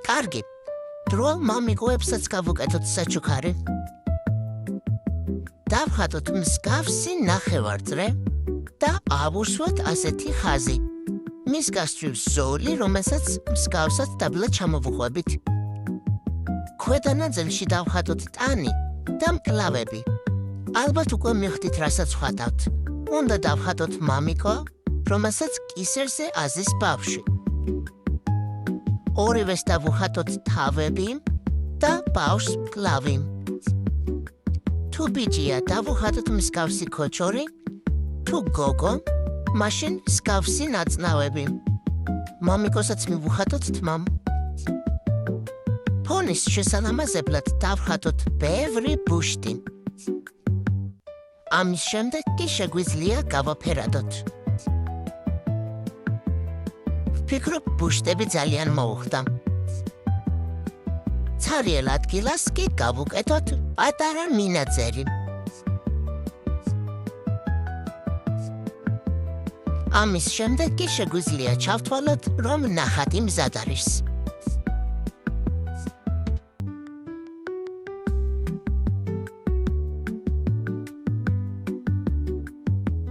კარგი. დრო მამიკოებსაც გავუკეთოთ საჩუქარი. დავხატოთ მსგავსი ნახევარწრე და ავუსვათ ასეთი ხაზი. მის გასწვრივ ზოლი, რომელსაც მსგავსად დაბლა ჩამოვუყვებით. ქვედა ნაწილში დავხატოთ ტანი და მკლავები. ალბათ უკვე მივხვდით, რასაც ვხატავთ. უნდა დავხატოთ მამიკო, რომელსაც კისერზე აზის ბავშვი. ორივეს დავუხატოთ თავები და ბავშვს მკლავი. თუ ბიჭია, დავუხატოთ მსგავსი ქოჩორი, თუ გოგო, მაშინ მსგავსი ნაწნავები. მამიკოსაც მივუხატოთ თმამ. ფონის შესანამაზებლად დავხატოთ ბევრი ბუშტი. ამის შემდეგ კი შეგვიძლია გავაფერადოთ. ვფიქრობ, ბუშტები ძალიან მოუხდა. ცარიელ ადგილას კი გავუკეთოთ პატარა მინაძერი. ამის შემდეგ კი შეგვიძლია ჩავთვალოთ, რომ ნახატი მზად არის.